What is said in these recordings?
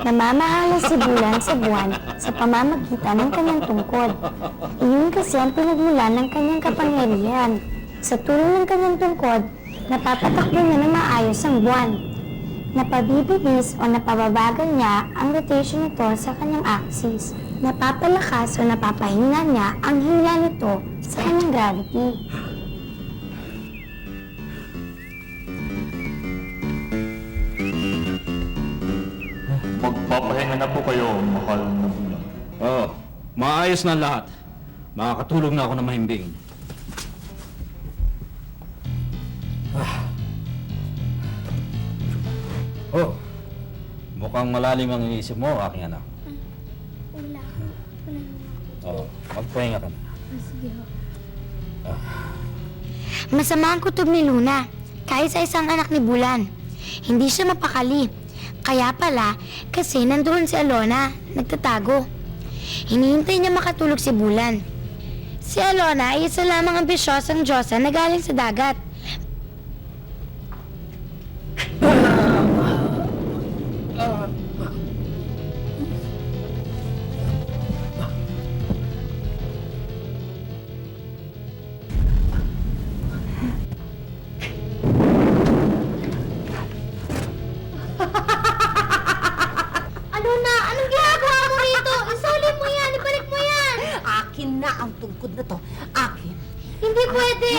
Namamahala si Bulan sa buwan sa pamamagitan ng kanyang tungkod. Iyon kasi ang pinagmulan ng kanyang kapangyarihan. Sa tulong ng kanyang tungkod, napapatakbo niya ng maayos ang buwan. Napabibilis o napababagal niya ang rotation nito sa kanyang axis. Napapalakas o napapahina niya ang hila nito sa kanyang gravity. Magpapahinga na po kayo, mahal na Bulan. Oo, maayos na lahat. Makakatulog na ako ng mahimbing. Oh, mukhang malalim ang iniisip mo, aking anak. Wala. Oo, magpahinga ka na. Sige ho. Masama ang kutob ni Luna, kahit sa isang anak ni Bulan. Hindi siya mapakali. Kaya pala, kasi nandoon si Alona, nagtatago. Hinihintay niya makatulog si Bulan. Si Alona ay isa lamang ambisyosang Diyosa na galing sa dagat. Alona, anong ginagawa mo rito? Isuli mo yan, ibalik mo yan! Akin na ang tungkod na to. Akin. Hindi pwede!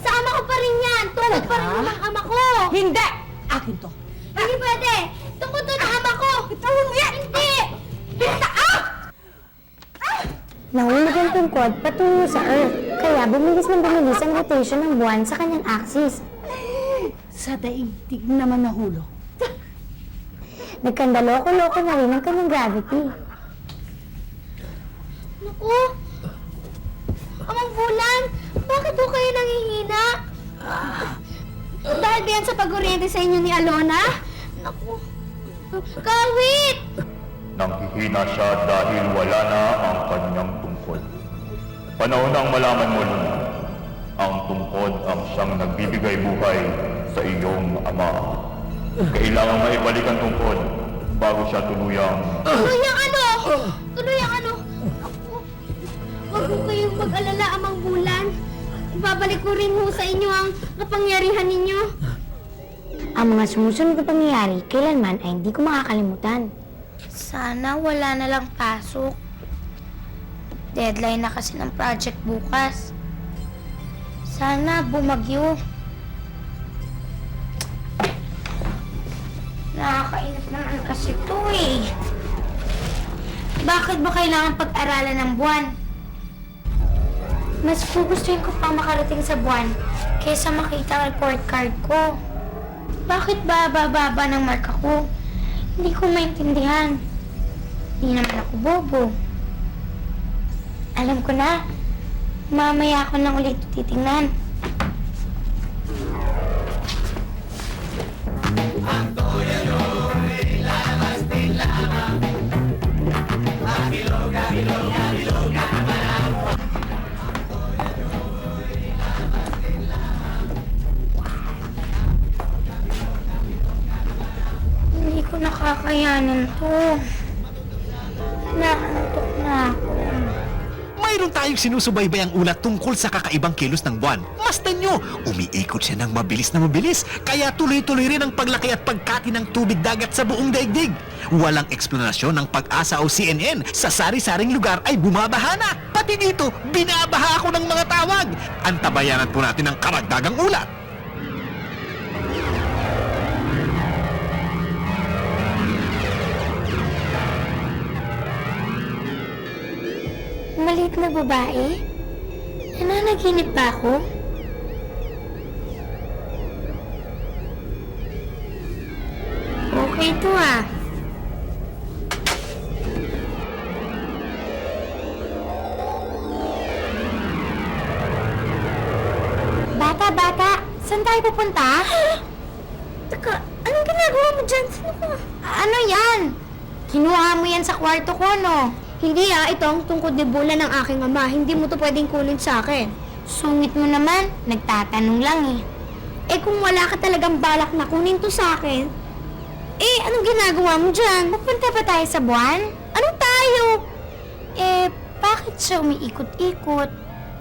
Sa ama ko pa rin yan! Tungkod pa rin Talaga? ng ama ko! Hindi! Akin to. Hindi pwede! Tungkod to ng ama ko! Bitawan mo yan! Hindi! Nahulog ang tungkod patungo sa Earth, kaya bumilis ang rotation ng buwan sa kanyang axis. Sa daigdig naman nahulog. Nagkandaloko-loko na rin ang kanyang gravity. Naku! Amang Bulan, bakit po kayo nangihina? Dahil ba yan sa pag-oriente sa inyo ni Alona? Naku! Kawit! Nanghihina siya dahil wala na ang kanyang tungkod. Panahon ang malaman mo na ang tungkod ang siyang nagbibigay buhay sa iyong ama. Kailangan maibalik ang tungkod bago siya tuluyang... Tuluyang ano? Tuluyang ano? Naku! Huwag po kayong mag-alala, Amang Bulan. Ibabalik ko rin ho sa inyo ang kapangyarihan ninyo. Ang mga sumusunod na pangyayari, kailanman ay hindi ko makakalimutan. Sana wala na lang pasok. Deadline na kasi ng project bukas. Sana bumagyo. Nakakainip naman kasi ito eh. Bakit ba kailangan pag-aralan ng buwan? Mas gugustuhin ko pang makarating sa buwan kaysa makita ang report card ko. Bakit ba bababa ng marka ko? Hindi ko maintindihan. Hindi naman ako bobo. Alam ko na. Mamaya ako nang ulit titingnan. Hindi ko nakakayanan to. Naantok na ako. Mayroon tayong sinusubaybayang ulat tungkol sa kakaibang kilos ng buwan. Masdan nyo, umiikot siya ng mabilis na mabilis, kaya tuloy-tuloy rin ang paglaki at pagkati ng tubig dagat sa buong daigdig. Walang eksplanasyon ng Pag-asa o CNN, sa sari-saring lugar ay bumabaha na. Pati dito, binabaha ako ng mga tawag. Antabayanan po natin ang karagdagang ulat. Maliit na babae? Nananaginip ba ako? Okay to ah. Bata, saan tayo pupunta? Teka, anong ginagawa mo dyan? Sino ka? Ano yan? Kinuha mo yan sa kwarto ko, no? Hindi ito ang tungkod ni Bulan ng aking ama. Hindi mo to pwedeng kunin sa akin. Sungit mo naman, nagtatanong lang eh. Eh kung wala ka talagang balak na kunin to sa akin, eh anong ginagawa mo dyan? Pupunta ba tayo sa buwan? Anong tayo? Bakit siya umiikot-ikot?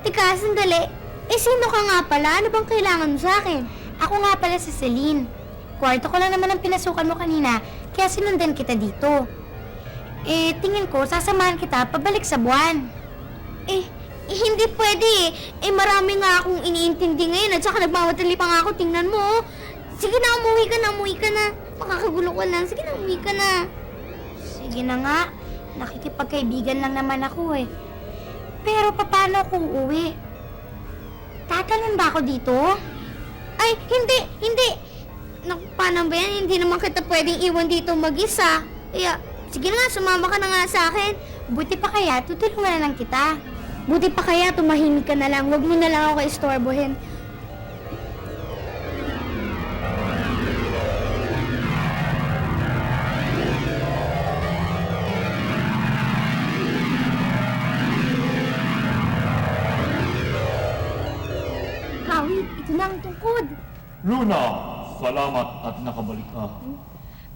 Teka, sandali. Eh sino ka nga pala? Ano bang kailangan mo sa akin? Ako nga pala si Celine. Kwarto ko lang naman ang pinasukan mo kanina, kaya sinundan kita dito. Tingin ko, sasamahan kita pabalik sa buwan. Hindi pwede eh. Marami nga akong iniintindi ngayon at saka nagmamadali pa nga ako. Tingnan mo. Oh. Sige na, umuwi ka na. Makakagulo ko lang. Sige na, umuwi ka na. Sige na nga, nakikipagkaibigan lang naman ako eh. Pero paano kung uwi? Tatanan ba ako dito? Ay, hindi. Naku, paano ba yan? Hindi naman kita pwedeng iwan dito mag-isa. Kaya, sige na nga, sumama ka na nga sa akin. Buti pa kaya, tutulungan na lang kita. Buti pa kaya, tumahimik ka na lang. Huwag mo na lang ako istorbohin. Kawit, ito na ang tungkod. Luna, salamat at nakabalik ka.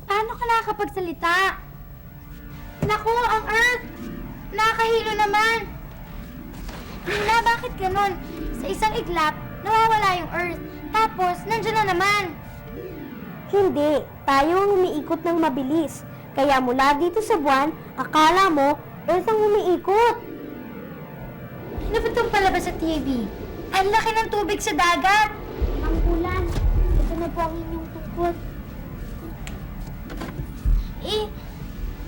Paano ka nakakapagsalita? Naku, ang Earth! Nakakahilo naman! Luna, bakit ganun? Sa isang iglap, nawawala yung Earth. Tapos, nandiyan na naman. Hindi. Tayo ang umiikot ng mabilis. Kaya mula dito sa buwan, akala mo, Earth ang umiikot. Ano ba itong palabas sa TV? Ang laki ng tubig sa dagat! Ang ulan. Ito na po ang inyong tungkod.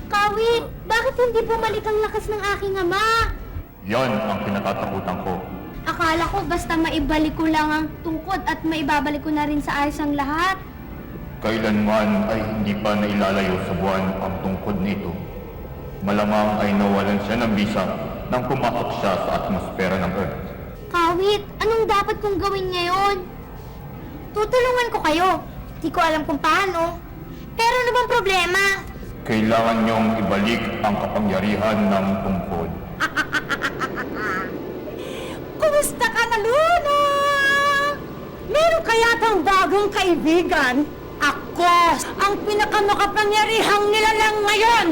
Kawit, bakit hindi bumalik ang lakas ng aking ama? Yan ang kinatatakutan ko. Akala ko basta maibalik ko lang ang tungkod at maibabalik ko na rin sa ayos ang lahat. Kailanman ay hindi pa nailalayo sa buwan ang tungkod nito. Malamang ay nawalan siya ng bisa nang pumasok siya sa atmosfera ng Earth. Kawit, anong dapat kong gawin ngayon? Tutulungan ko kayo. Di ko alam kung paano. Pero ano bang problema? Kailangan niyong ibalik ang kapangyarihan ng tungkod. Kumusta ka na, Luna? Meron kaya tang bagong kaibigan? Ako ang pinakamakapangyarihang nilalang ngayon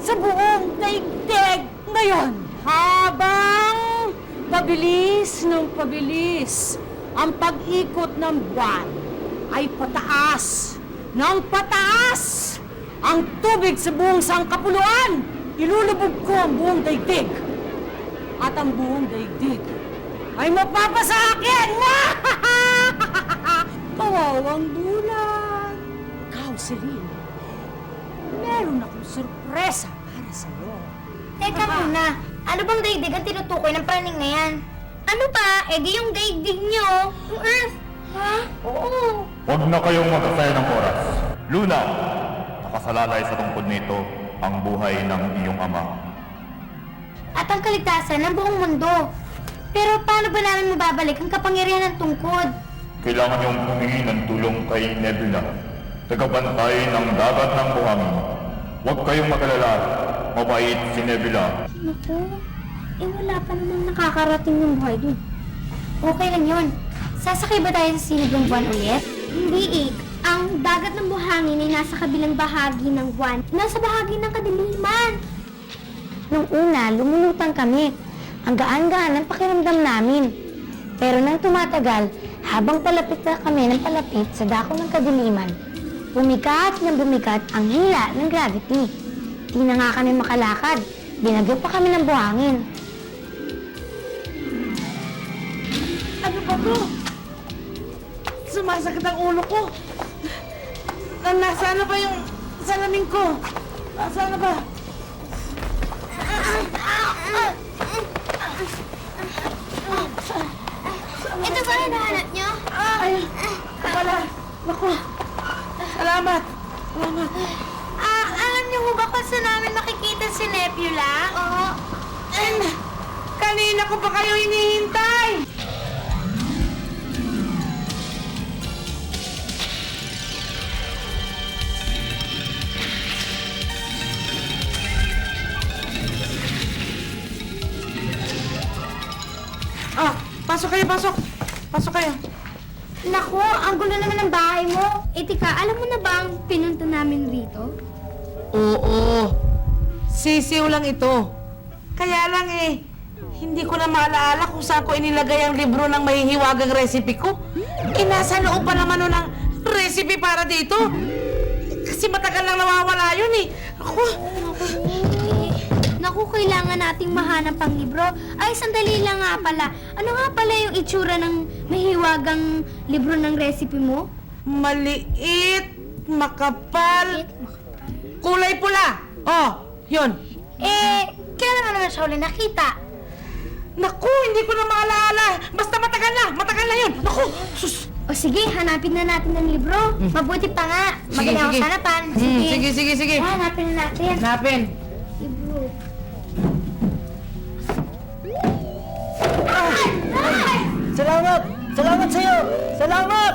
sa buong daigdig ngayon. Habang pabilis ng pabilis ang pag-ikot ng buwan ay pataas ng pataas ang tubig sa buong sangkapuluan. Ilulubog ko ang buong daigdig. At ang buong daigdig ay mapapasa akin! Kawawang bulan! Ikaw, Celine, meron akong sorpresa para sa'yo. Teka muna, ano bang daigdig ang tinutukoy ng praning na yan? Ano pa? Eh di yung daigdig niyo, yung Earth. Ha? Oo. Huwag na kayong magsasaya ng oras. Luna, nakasalalay sa tungkod nito ang buhay ng iyong ama. At ang kaligtasan ng buong mundo. Pero paano ba namin mababalik ang kapangyarihan ng tungkod? Kailangan niyong humingi ng tulong kay Nebula, tagabantay ng dagat ng buhangin. Huwag kayong magalala, mabait si Nebula. Naku, wala pa namang nakakarating yung buhay dun. Okay lang yun. Sasakay ba tayo sa sinig ng buwan ulit? Hindi eh. Ang dagat ng buhangin ay nasa kabilang bahagi ng buwan. Nasa bahagi ng kadiliman. Nung una, lumulutang kami. Ang gaan-gaan ang pakiramdam namin. Pero nang tumatagal, habang palapit na kami ng palapit sa dako ng kadiliman, bumigat ng bumigat ang hila ng gravity. Di na nga kami makalakad. Binagyo pa kami ng buhangin. Ano ba to? Sumasakit ang ulo ko. Nasaan na ba yung salamin ko? Nasaan na ba? Ito ba hinahanap niyo? Ay, pala. Naku. Salamat. Salamat. Alam niyo ba kung saan namin makikita si Nebula? Oo. Kanina ko pa kayo hinihintay. Pasok Pasok kayo, pasok. Pasok kayo. Naku, ang gulo naman ng bahay mo. Eh, tika, alam mo na ba ang pinunta namin rito? Oo. Sisiw lang ito. Kaya lang hindi ko na maalaala kung saan ko inilagay ang libro ng mahihiwagang recipe ko. Nasa loob pa naman nun ang recipe para dito. Kasi matagal lang nawawala yun Ako. Naku, kailangan nating mahanap ang libro. Ay, sandali lang nga pala. Ano nga pala yung itsura ng mahiwagang libro ng recipe mo? Maliit, makapal, kulay pula. Oh, yun. Kailan mo naman siya uli nakita? Naku, hindi ko na maalala. Basta matagal na yun. Naku, sus. O sige, hanapin na natin ang libro. Mabuti pa nga. Magaling ako sa hanapan. Sige. Hanapin na natin. Hanapin. Libro. Salamat! Salamat sa'yo! Salamat!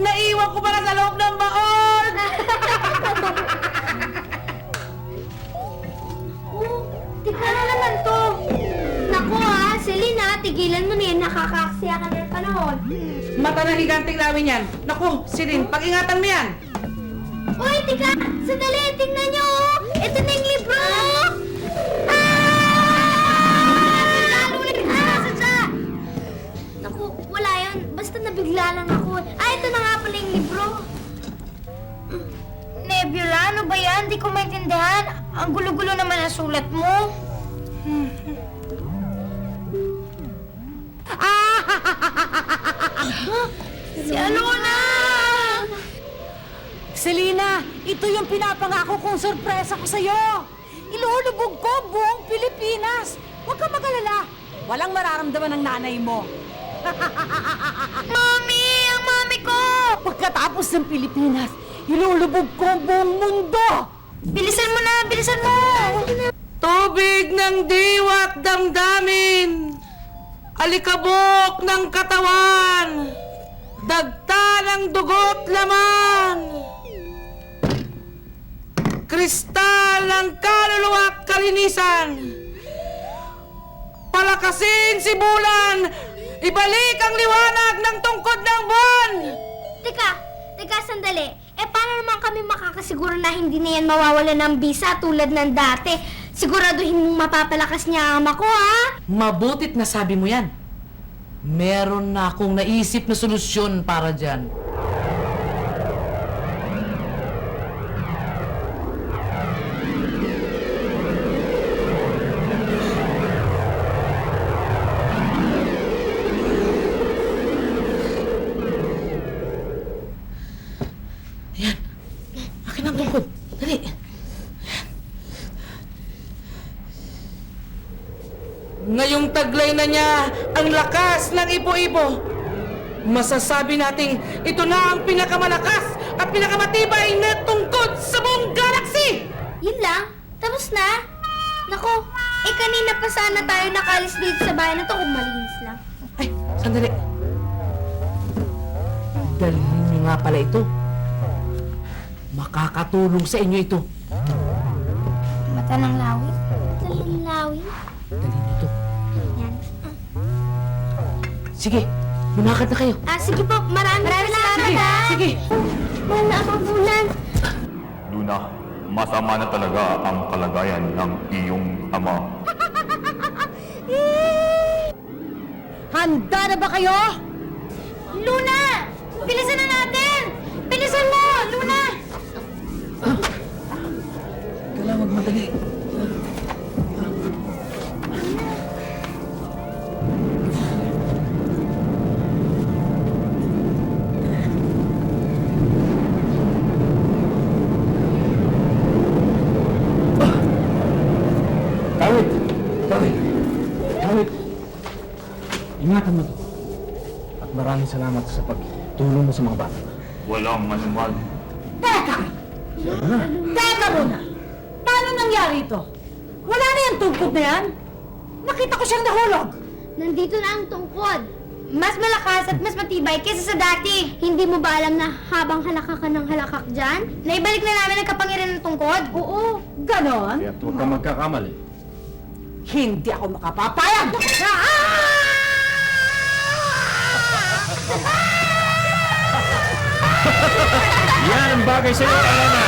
Naiwan ko pala sa loob ng baon. Tika na naman to. Naku Selena, tigilan mo na yan. Nakakaaksaya ka na ng panahon. Mata na higanting namin yan. Naku, Silin, pag-ingatan mo yan. Uy, tika! Sandali, tingnan nyo! Ito na yung libro! Naku, wala yan. Basta nabigla lang ako. Ito na nga pala yung libro. Nebula, ano ba yan? Di ko maintindihan. Ang gulo-gulo naman ang sulat mo. Si Alona! Selena, ito yung pinapangako kong sorpresa ko sa'yo. Ilulubog ko buong Pilipinas. Huwag kang mag-alala. Walang mararamdaman ng nanay mo. Mami! Ang mami ko! Pagkatapos ng Pilipinas, ilulubog ko ang buong mundo. Bilisan mo na! Bilisan mo! Tubig ng diwat damdamin, alikabok ng katawan, dagta ng dugot laman, kristal ng kaluluwa at kalinisan, palakasin si bulan, ibalik ang liwanag ng tungkod ng buwan. Teka, sandali. Paano naman kami makakasiguro na hindi na yan mawawala ng bisa tulad ng dati? Siguraduhin mong mapapalakas niya ang ama ko, ha? Mabutit na sabi mo yan. Meron na akong naisip na solusyon para dyan. Yan. Akin ang tungkod. Dali. Ngayong taglay na niya ang lakas ng ipo-ipo, masasabi nating ito na ang pinakamalakas at pinakamatibay na tungkod sa buong galaxy! Yun lang? Tapos na? Nako, kanina pa sana tayo nakalis dito sa bahay na to kung malinis lang. Ay, sandali. Dalhin niyo nga pala ito. Makakatulong sa inyo ito. Mata ng lawi? Talang lawi? Dalhin niyo ito. Yan. Sige, lumakad na kayo. Sige po, maraming salamat, ha? Sige. Mahal na ako, Bulan. Luna, masama na talaga ang kalagayan ng iyong ama. Handa na ba kayo? Luna! Bilisan na natin! Bilisan mo! Luna! Kailangan magmadali. Kawit! Ingatan mo to. At maraming salamat sa pagtulong mo sa mga bata. Walang manumal. Teka muna! Paano nangyari ito? Wala na yung tungkod na yan? Nakita ko siyang nahulog. Nandito na ang tungkod. Mas malakas at mas matibay kaysa sa dati. Hindi mo ba alam na habang halakak ka ng halakak dyan, naibalik na namin ang kapangyarihan ng tungkod? Oo. Ganon? Kaya huwag kang magkakamali. Hindi ako makapapayag! bagay sa'yo, Alana.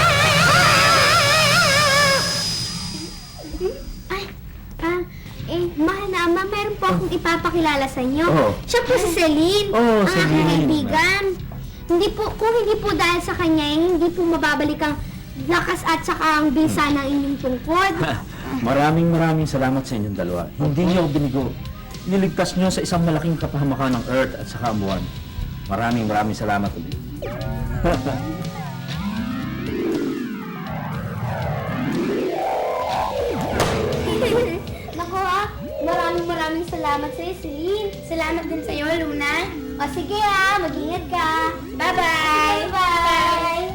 Mahal na ama, meron po akong ipapakilala sa inyo. Oo. Siya po si Celine. Oo, Ang aking Celine. kaibigan. Kung hindi po dahil sa kanya, hindi po mababalik ang lakas at saka ang bisa ng inyong tungkod. Maraming salamat sa inyong dalawa. Hindi niyo ako binigo. Niligtas niyo sa isang malaking kapahamakan ng Earth at saka ang buwan. Maraming salamat ulit. Naku maraming salamat sa'yo, Celine. Salamat din sa'yo, Luna. O sige mag-ingat ka. Bye-bye! Bye-bye!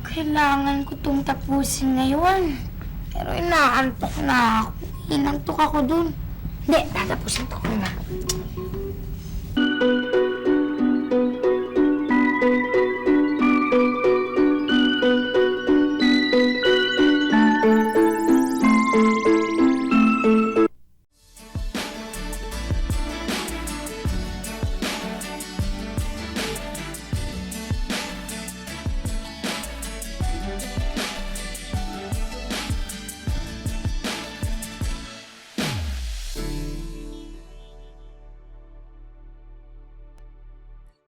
Kailangan ko itong tapusin ngayon. Pero inaantok na ako. Inantok ako dun. Hindi, tatapusin ko na.